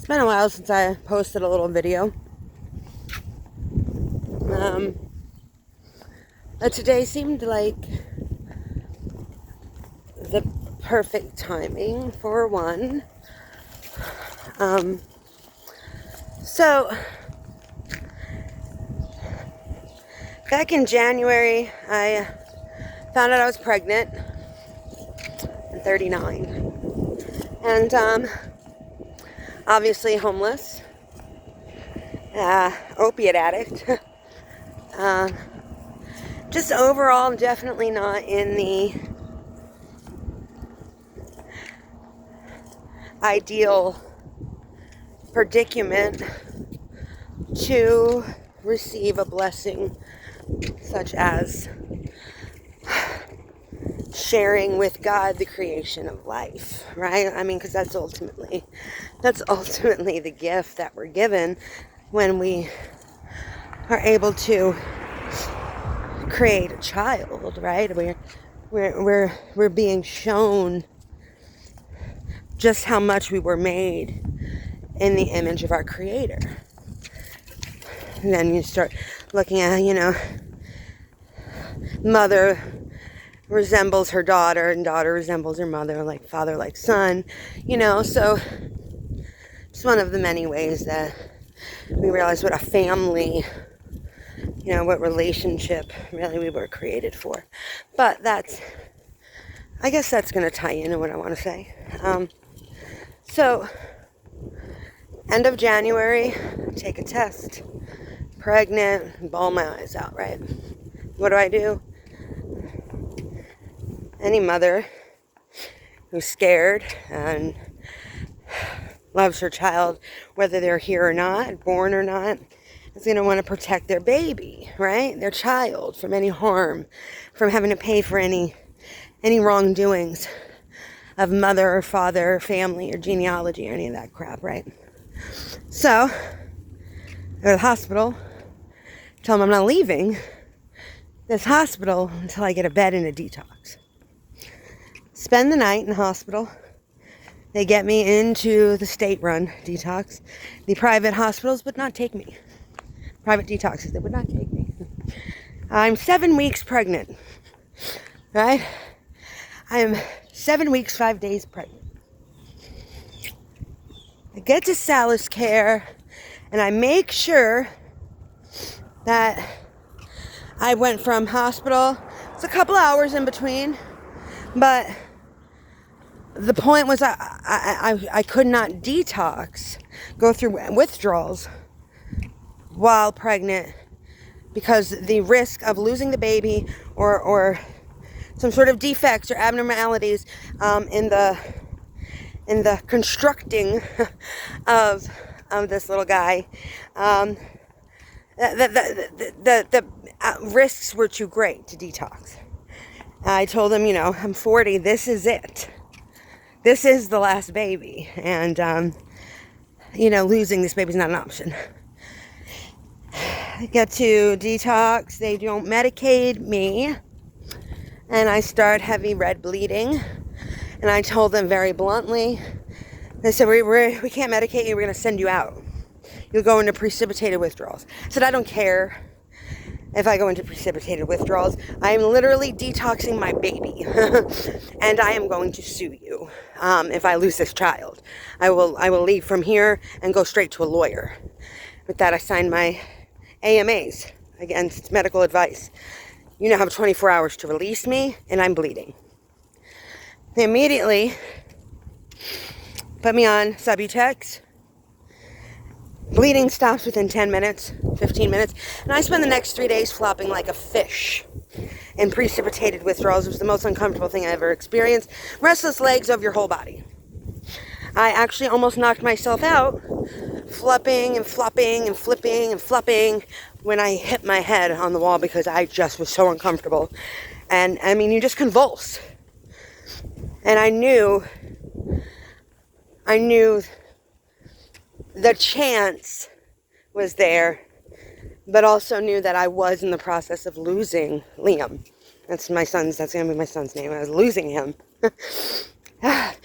been a while since I posted a little video. But today seemed like the perfect timing for one. So, back in January, I found out I was pregnant at 39. And, obviously homeless, opiate addict. Just overall, definitely not in the ideal predicament to receive a blessing such as sharing with God the creation of life, right? I mean, because that's ultimately the gift that we're given when we are able to create a child, right? We're being shown just how much we were made in the image of our Creator. And then you start looking at, mother resembles her daughter and daughter resembles her mother, like father like son, so it's one of the many ways that we realize what a family, what relationship really we were created for. But I guess that's going to tie into what I want to say. So, end of January, take a test, pregnant, bawl my eyes out, right? What do? Any mother who's scared and loves her child, whether they're here or not, born or not, is going to want to protect their baby, right? Their child from any harm, from having to pay for any wrongdoings of mother or father or family or genealogy or any of that crap, right? So, go to the hospital, tell them I'm not leaving this hospital until I get a bed and a detox. Spend the night in the hospital. They get me into the state-run detox. The private hospitals would not take me. Private detoxes, they would not take me. I'm 7 weeks pregnant, right? I am 7 weeks, 5 days pregnant. I get to Salus Care, and I make sure that I went from hospital. It's a couple hours in between, but the point was I could not detox, go through withdrawals while pregnant because the risk of losing the baby or some sort of defects or abnormalities in the constructing of this little guy, the risks were too great to detox. I told him, I'm 40, this is it. This is the last baby, and, losing this baby's not an option. I get to detox, they don't Medicaid me, and I start heavy red bleeding, and I told them very bluntly, they said, we can't medicate you, we're going to send you out. You'll go into precipitated withdrawals. I said, I don't care if I go into precipitated withdrawals. I am literally detoxing my baby, and I am going to sue you if I lose this child. I will leave from here and go straight to a lawyer. With that, I signed my AMAs against medical advice. You now have 24 hours to release me, and I'm bleeding. They immediately put me on Subutex. Bleeding stops within 10 minutes, 15 minutes, and I spend the next 3 days flopping like a fish in precipitated withdrawals. It was the most uncomfortable thing I ever experienced. Restless legs of your whole body. I actually almost knocked myself out, flopping and flopping and flipping and flopping when I hit my head on the wall because I just was so uncomfortable. And I mean, you just convulse. And I knew the chance was there, but also knew that I was in the process of losing Liam. That's going to be my son's name. I was losing him. Can't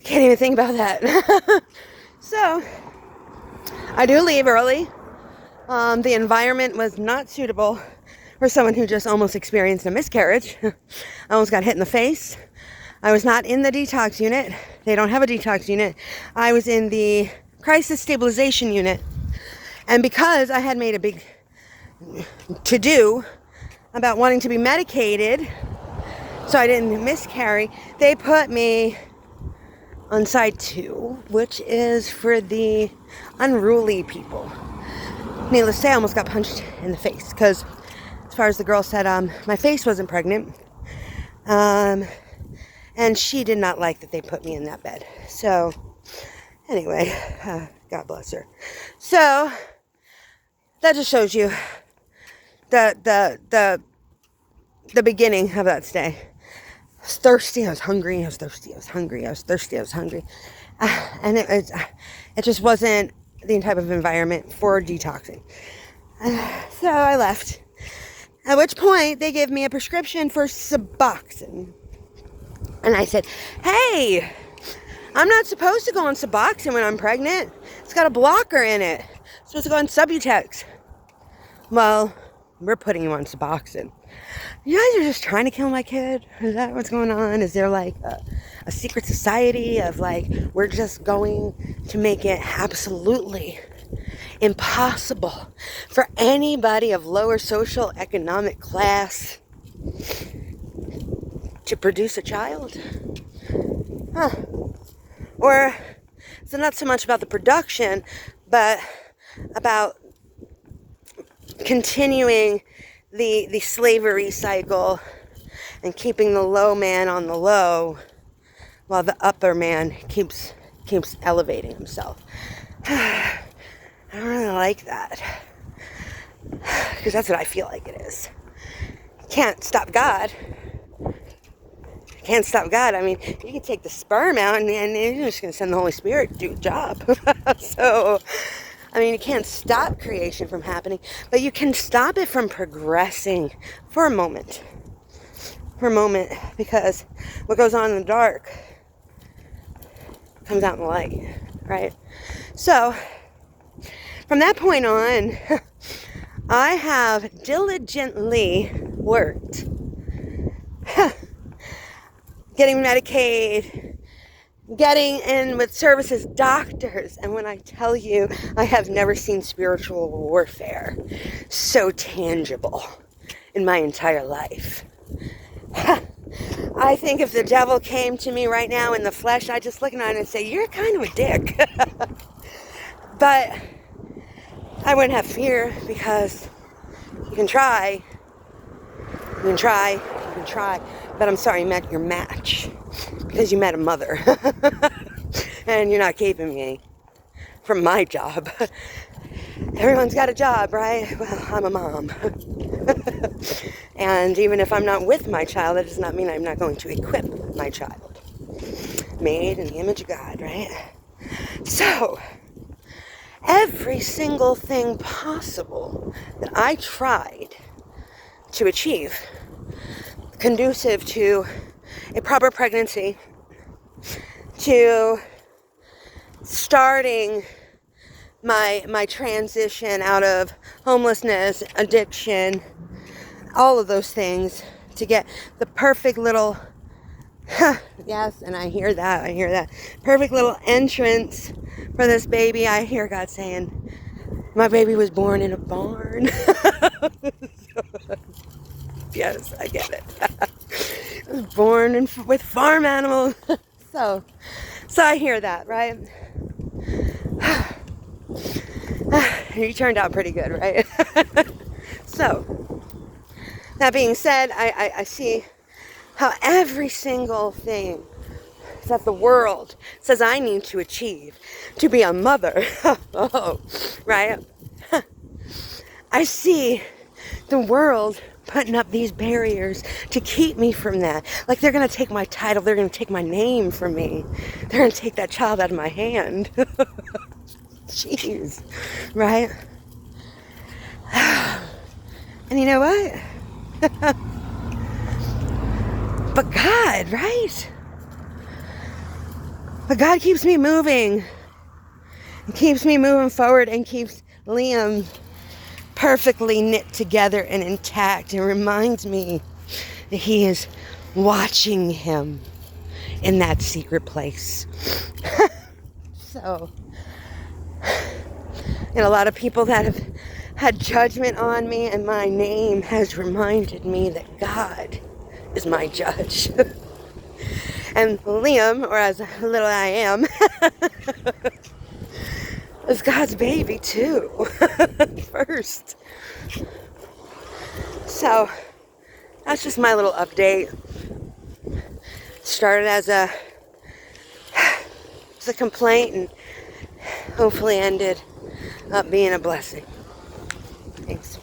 even think about that. So I do leave early. The environment was not suitable for someone who just almost experienced a miscarriage. I almost got hit in the face. I was not in the detox unit. They don't have a detox unit. I was in the crisis stabilization unit. And because I had made a big to-do about wanting to be medicated so I didn't miscarry, they put me on side 2, which is for the unruly people. Needless to say, I almost got punched in the face because, as far as the girl said, my face wasn't pregnant. And she did not like that they put me in that bed. So, anyway, God bless her. So, that just shows you the beginning of that stay. I was thirsty, I was hungry, I was thirsty, I was hungry, I was thirsty, I was hungry. And it just wasn't the type of environment for detoxing. So I left. At which point, they gave me a prescription for Suboxone. And I said, hey, I'm not supposed to go on Suboxone when I'm pregnant. It's got a blocker in it. I'm supposed to go on Subutex. Well, we're putting you on Suboxone. You guys are just trying to kill my kid? Is that what's going on? Is there like a secret society of like, we're just going to make it absolutely impossible for anybody of lower social economic class to produce a child? Huh. Or it's not so much about the production, but about continuing the slavery cycle and keeping the low man on the low while the upper man keeps elevating himself. I don't really like that, because that's what I feel like it is. Can't stop God. Can't stop God. I mean, you can take the sperm out and you're just going to send the Holy Spirit to do the job. So, I mean, you can't stop creation from happening, but you can stop it from progressing for a moment. For a moment, because what goes on in the dark comes out in the light, right? So, from that point on, I have diligently worked getting Medicaid, getting in with services, doctors. And when I tell you, I have never seen spiritual warfare so tangible in my entire life. I think if the devil came to me right now in the flesh, I'd just look at him and say, you're kind of a dick. But I wouldn't have fear, because you can try. But I'm sorry, you met your match, because you met a mother. And you're not keeping me from my job. Everyone's got a job, right? Well, I'm a mom. And even if I'm not with my child, that does not mean I'm not going to equip my child. Made in the image of God, right? So, every single thing possible that I tried to achieve, conducive to a proper pregnancy, to starting my transition out of homelessness, addiction, all of those things, to get the perfect little, yes, and I hear that, perfect little entrance for this baby. I hear God saying, my baby was born in a barn. Yes, I get it. I was born with farm animals. So I hear that, right? You turned out pretty good, right? So, that being said, I see how every single thing that the world says I need to achieve to be a mother, oh, right? I see the world putting up these barriers to keep me from that. Like, they're going to take my title, they're going to take my name from me. They're going to take that child out of my hand. Jeez, right? And you know what? But God, right? But God keeps me moving. It keeps me moving forward and keeps Liam perfectly knit together and intact. It reminds me that he is watching him in that secret place. So, a lot of people that have had judgment on me, and my name has reminded me that God is my judge. And Liam, or as little I am, is God's baby too. First. So that's just my little update. Started as a complaint and hopefully ended up being a blessing. Thanks.